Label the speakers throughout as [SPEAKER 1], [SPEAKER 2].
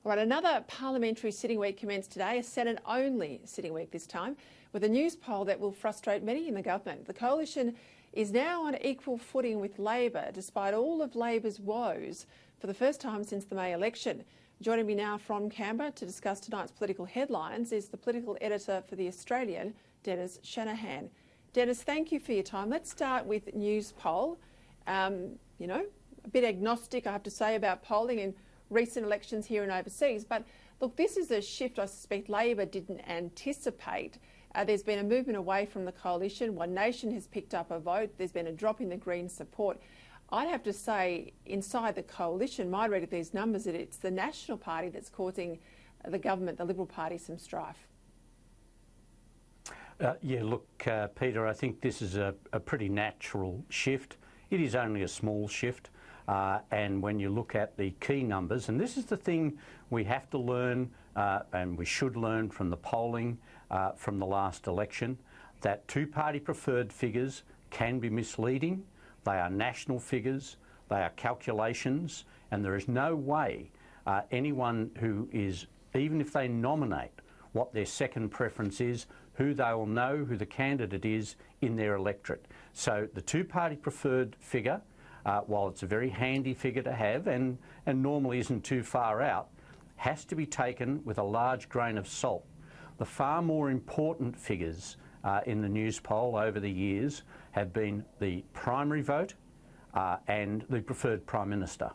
[SPEAKER 1] Right, another parliamentary sitting week commenced today, a Senate-only sitting week this time, with a news poll that will frustrate many in the government. The coalition is now on equal footing with Labor, despite all of Labor's woes, for the first time since the May election. Joining me now from Canberra to discuss tonight's political headlines is the political editor for The Australian, Shanahan. Dennis, thank you for your time. Let's start with news poll. A bit agnostic, I have to say, about polling in recent elections here and overseas. But look, this is a shift I suspect Labor didn't anticipate. There's been a movement away from the coalition. One Nation has picked up a vote. There's been a drop in the Greens' support. I'd have to say, inside the coalition, my read of these numbers, that it's the National Party that's causing the government, the Liberal Party, some strife.
[SPEAKER 2] Peter, I think this is a pretty natural shift. It is only a small shift. And when you look at the key numbers, and this is the thing we have to learn and we should learn from the polling from the last election, that two-party preferred figures can be misleading. They are national figures, they are calculations, and there is no way anyone who is, even if they nominate what their second preference is, who they will know who the candidate is in their electorate. So the two-party preferred figure, while it's a very handy figure to have and normally isn't too far out, has to be taken with a large grain of salt. The far more important figures in the news poll over the years have been the primary vote and the preferred Prime Minister.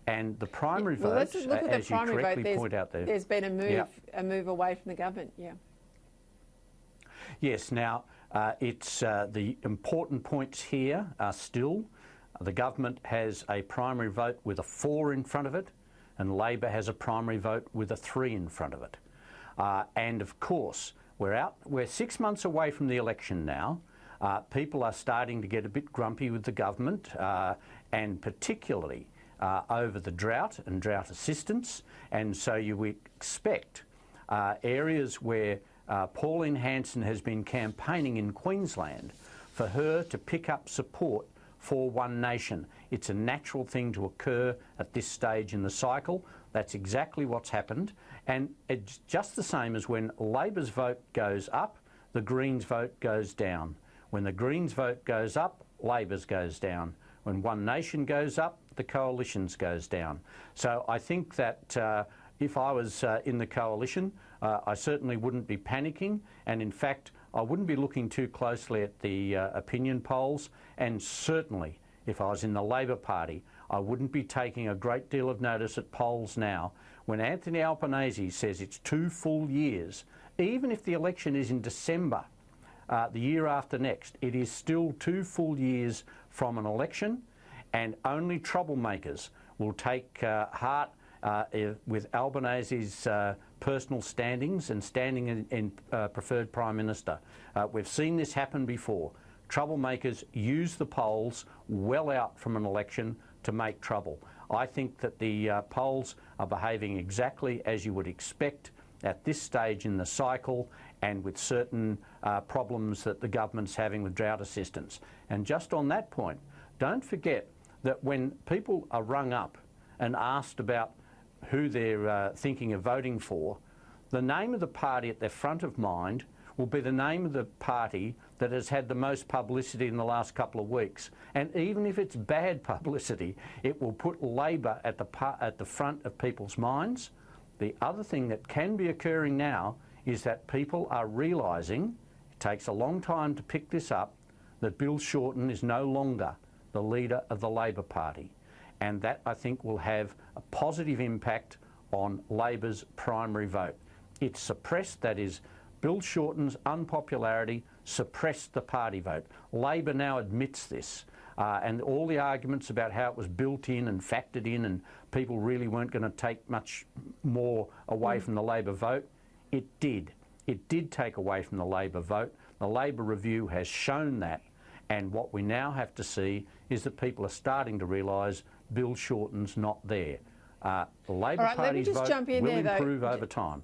[SPEAKER 2] And the primary vote, as you correctly point out there...
[SPEAKER 1] There's been a move away from the government, yeah.
[SPEAKER 2] Yes, now it's the important points here are still the government has a primary vote with a 4 in front of it, and Labor has a primary vote with a 3 in front of it. And of course, we're 6 months away from the election now. People are starting to get a bit grumpy with the government, and particularly over the drought and drought assistance. And so you would expect areas where Pauline Hanson has been campaigning in Queensland for her to pick up support for One Nation. It's a natural thing to occur at this stage in the cycle. That's exactly what's happened. And it's just the same as when Labor's vote goes up, the Greens' vote goes down. When the Greens' vote goes up, Labor's goes down. When One Nation goes up, the Coalition's goes down. So I think that if I was in the Coalition, I certainly wouldn't be panicking. And in fact, I wouldn't be looking too closely at the opinion polls, and certainly if I was in the Labor Party, I wouldn't be taking a great deal of notice at polls now. When Anthony Albanese says it's 2 full years, even if the election is in December, the year after next, it is still 2 full years from an election, and only troublemakers will take heart with Albanese's personal standings and standing in preferred Prime Minister. We've seen this happen before. Troublemakers use the polls well out from an election to make trouble. I think that the polls are behaving exactly as you would expect at this stage in the cycle, and with certain problems that the government's having with drought assistance. And just on that point, don't forget that when people are rung up and asked about who they're thinking of voting for, the name of the party at their front of mind will be the name of the party that has had the most publicity in the last couple of weeks. And even if it's bad publicity, it will put Labor at the front of people's minds. The other thing that can be occurring now is that people are realising, it takes a long time to pick this up, that Bill Shorten is no longer the leader of the Labor Party. And that, I think, will have a positive impact on Labor's primary vote. It's suppressed, that is, Bill Shorten's unpopularity suppressed the party vote. Labor now admits this. And all the arguments about how it was built in and factored in and people really weren't going to take much more away from the Labor vote, it did. It did take away from the Labor vote. The Labor review has shown that. And what we now have to see is that people are starting to realise Bill Shorten's not there. The Labor Party's vote will improve over time.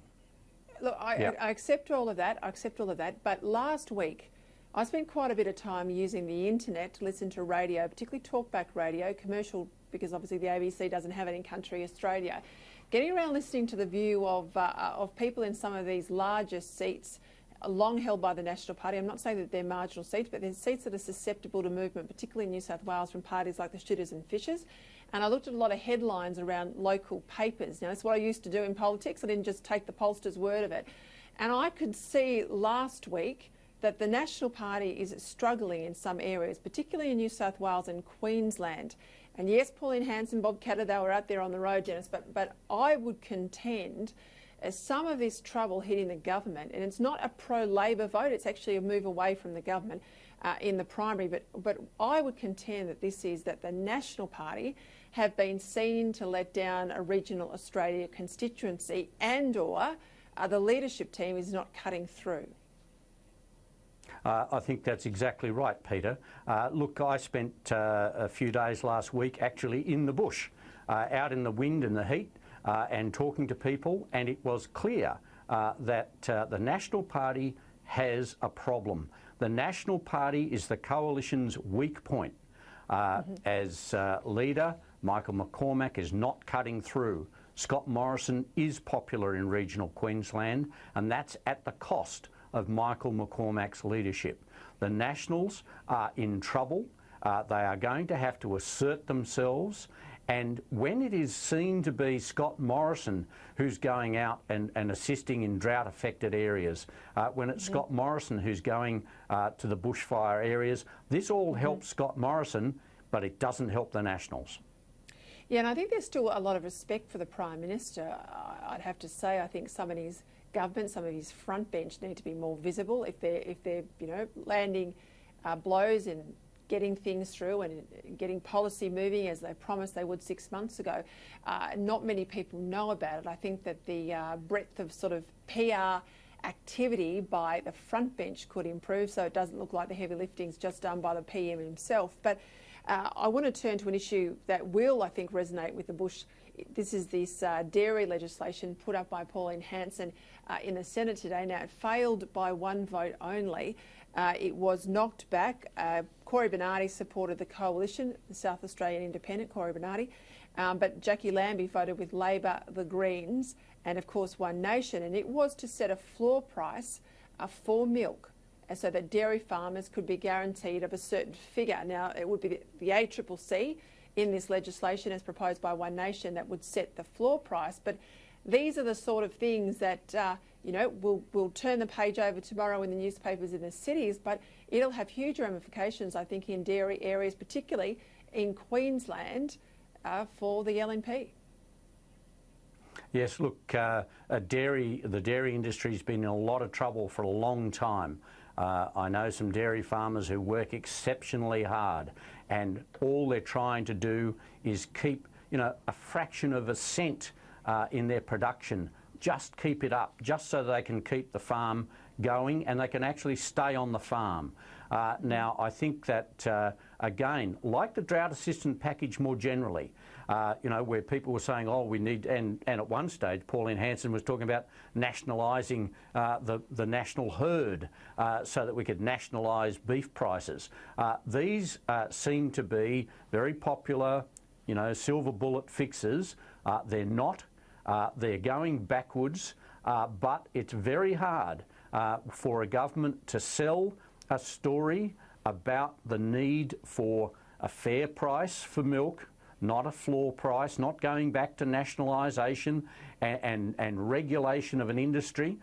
[SPEAKER 1] Look, I accept all of that. I accept all of that. But last week, I spent quite a bit of time using the internet to listen to radio, particularly talkback radio, commercial, because obviously the ABC doesn't have it in country Australia. getting around listening to the view of people in some of these larger seats long held by the National Party. I'm not saying that they're marginal seats, but they're seats that are susceptible to movement, particularly in New South Wales, from parties like the Shooters and Fishers. And I looked at a lot of headlines around local papers. Now, that's what I used to do in politics. I didn't just take the pollster's word of it. And I could see last week that the National Party is struggling in some areas, particularly in New South Wales and Queensland. And yes, Pauline Hanson, Bob Katter, they were out there on the road, Janice, but I would contend as some of this trouble hitting the government, and it's not a pro-Labor vote, it's actually a move away from the government in the primary, but I would contend that this is that the National Party have been seen to let down a regional Australia constituency, and or the leadership team is not cutting through.
[SPEAKER 2] I think that's exactly right, Peter. Look, I spent a few days last week actually in the bush, out in the wind and the heat, and talking to people, and it was clear that the National Party has a problem. The National Party is the coalition's weak point. As leader, Michael McCormack is not cutting through. Scott Morrison is popular in regional Queensland, and that's at the cost of Michael McCormack's leadership. The Nationals are in trouble. They are going to have to assert themselves. And when it is seen to be Scott Morrison who's going out and assisting in drought-affected areas, when it's Scott Morrison who's going to the bushfire areas, this all helps Scott Morrison, but it doesn't help the Nationals.
[SPEAKER 1] Yeah, and I think there's still a lot of respect for the Prime Minister. I'd have to say I think some of his government, some of his front bench need to be more visible if they're landing blows and getting things through and getting policy moving as they promised they would 6 months ago. Not many people know about it. I think that the breadth of sort of PR activity by the front bench could improve, so it doesn't look like the heavy lifting's just done by the PM himself. But I want to turn to an issue that will, I think, resonate with the bush. This is this dairy legislation put up by Pauline Hanson in the Senate today. Now, it failed by one vote only. It was knocked back. Corey Bernardi supported the coalition, the South Australian Independent, Corey Bernardi, but Jackie Lambie voted with Labor, the Greens, and of course One Nation, and it was to set a floor price for milk, and so that dairy farmers could be guaranteed of a certain figure. Now, it would be the ACCC in this legislation as proposed by One Nation that would set the floor price, but these are the sort of things that we'll turn the page over tomorrow in the newspapers in the cities, but it'll have huge ramifications, I think, in dairy areas, particularly in Queensland, for the LNP.
[SPEAKER 2] Yes, look, the dairy industry's been in a lot of trouble for a long time. I know some dairy farmers who work exceptionally hard, and all they're trying to do is keep, a fraction of a cent in their production. Just keep it up, just so they can keep the farm going and they can actually stay on the farm. Now, I think that, again, like the drought assistance package more generally, where people were saying, oh, we need, and at one stage, Pauline Hanson was talking about nationalising the national herd so that we could nationalise beef prices. These seem to be very popular, silver bullet fixes. They're not. They're going backwards, but it's very hard for a government to sell a story about the need for a fair price for milk, not a floor price, not going back to nationalisation and regulation of an industry.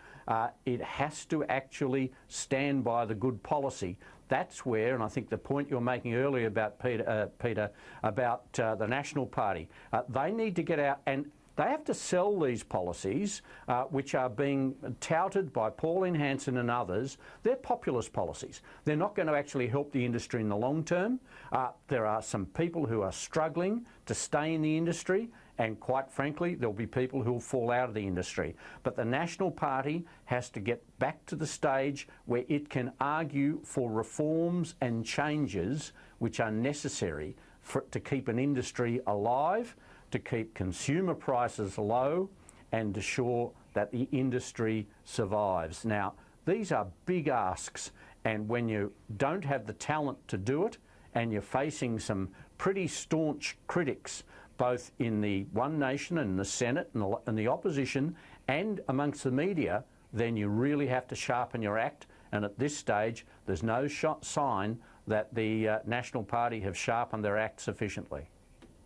[SPEAKER 2] It has to actually stand by the good policy. That's where, and I think the point you were making earlier about Peter, about the National Party, they need to get out and they have to sell these policies, which are being touted by Pauline Hanson and others. They're populist policies. They're not going to actually help the industry in the long term. There are some people who are struggling to stay in the industry, and quite frankly, there'll be people who will fall out of the industry. But the National Party has to get back to the stage where it can argue for reforms and changes which are necessary to keep an industry alive, to keep consumer prices low and ensure that the industry survives. Now, these are big asks, and when you don't have the talent to do it and you're facing some pretty staunch critics, both in the One Nation and the Senate and the opposition and amongst the media, then you really have to sharpen your act. And at this stage, there's no sign that the National Party have sharpened their act sufficiently.